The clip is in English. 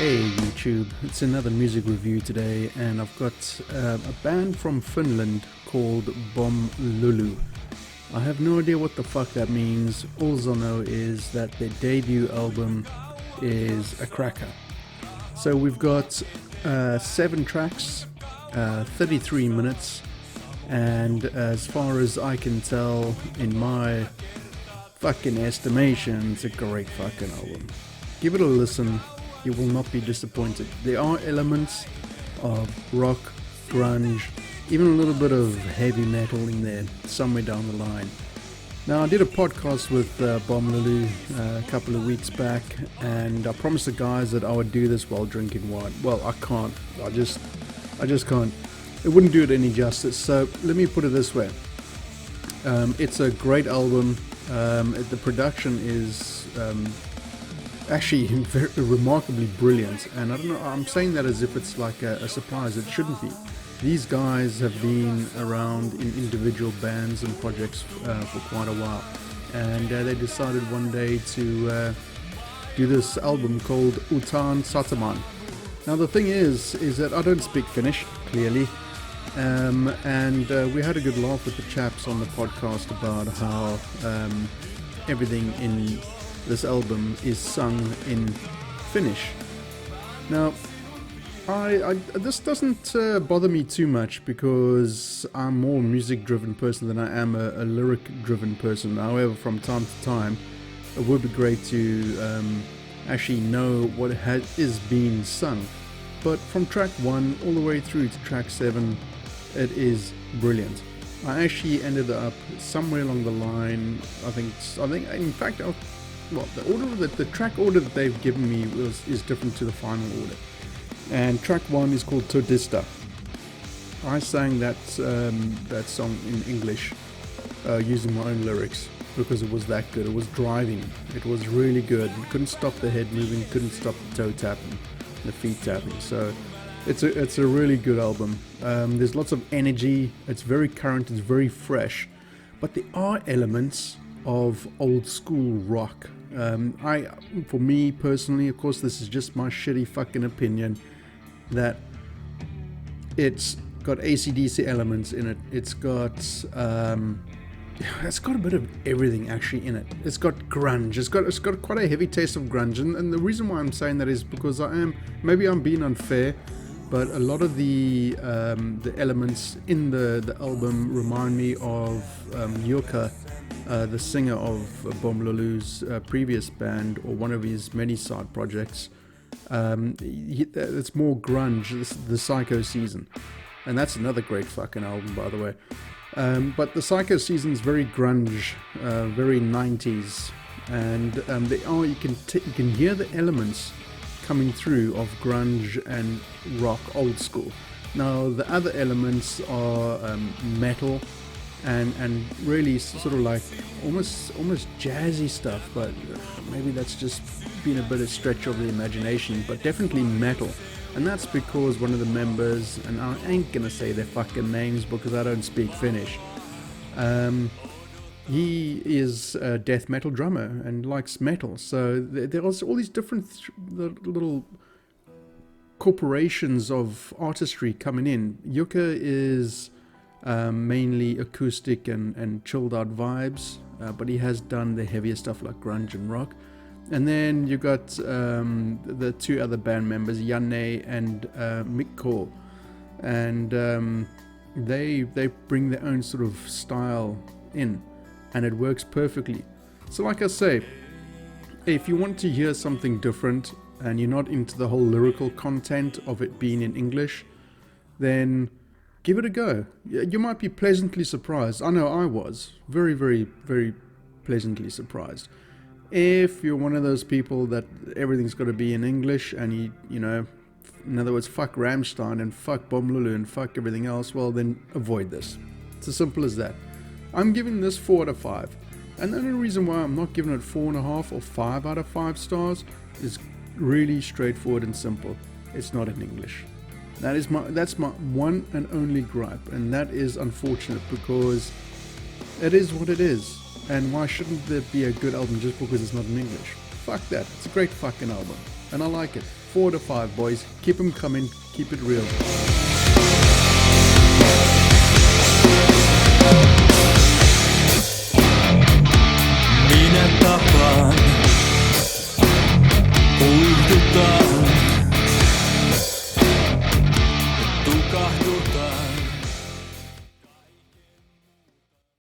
Hey YouTube, it's another music review today, and I've got a band from Finland called BOM LULU. I have no idea what the fuck that means. All I know is that their debut album is a cracker. So we've got 7 tracks, 33 minutes, and as far as I can tell, in my fucking estimation, it's a great fucking album. Give it a listen. You will not be disappointed. There are elements of rock, grunge, even a little bit of heavy metal in there somewhere down the line. Now, I did a podcast with BOM LULU a couple of weeks back, and I promised the guys that I would do this while drinking wine. Well, I can't. I just can't. It wouldn't do it any justice. So let me put it this way. It's a great album. The production is actually very remarkably brilliant, and I don't know, I'm saying that as if it's like a surprise. It shouldn't be. These guys have been around in individual bands and projects for quite a while, and they decided one day to do this album called UUTEEN SATAMAAN. Now the thing is that I don't speak Finnish, clearly, and we had a good laugh with the chaps on the podcast about how everything in this album is sung in Finnish. Now, this doesn't bother me too much because I'm more music-driven person than I am a lyric-driven person. However, from time to time, it would be great to actually know what is being sung. But from track 1 all the way through to track 7, it is brilliant. I actually ended up somewhere along the line. I think in fact. The track order that they've given me is different to the final order. And track 1 is called Todista. I sang that song in English using my own lyrics because it was that good. It was driving. It was really good. Couldn't stop the head moving. Couldn't stop the toe tapping, the feet tapping. So it's a really good album. There's lots of energy. It's very current. It's very fresh. But there are elements of old school rock. For me personally, of course, this is just my shitty fucking opinion, that it's got AC/DC elements in it. It's got a bit of everything actually in it. It's got grunge. It's got quite a heavy taste of grunge, and the reason why I'm saying that is because maybe I'm being unfair, but a lot of the elements in the album remind me of Jukka, the singer of BOM LULU's previous band, or one of his many side projects. It's more grunge, the Psycho Season, and that's another great fucking album, by the way. But the Psycho Season is very grunge, very 90s, and you can hear the elements coming through of grunge and rock, old school. Now the other elements are metal. And really sort of like almost jazzy stuff, but maybe that's just been a bit of stretch of the imagination, but definitely metal. And that's because one of the members, and I ain't gonna say their fucking names because I don't speak Finnish, he is a death metal drummer and likes metal. So there are all these different little corporations of artistry coming in. Jukka is mainly acoustic and chilled out vibes, but he has done the heavier stuff like grunge and rock. And then you got the 2 other band members, Janne and Mikko, and they bring their own sort of style in, and it works perfectly. So like I say, if you want to hear something different and you're not into the whole lyrical content of it being in English, then give it a go. You might be pleasantly surprised. I know I was very, very, very pleasantly surprised. If you're one of those people that everything's got to be in English, and you know, in other words, fuck Rammstein and fuck BOM LULU and fuck everything else, well then avoid this. It's as simple as that. I'm giving this 4 out of 5. And the only reason why I'm not giving it 4.5 or 5 out of 5 stars is really straightforward and simple. It's not in English. That's my one and only gripe, and that is unfortunate because it is what it is. And why shouldn't there be a good album just because it's not in English? Fuck that. It's a great fucking album, and I like it. 4 to 5, boys. Keep them coming. Keep it real. Minä tapaan, uihdutaan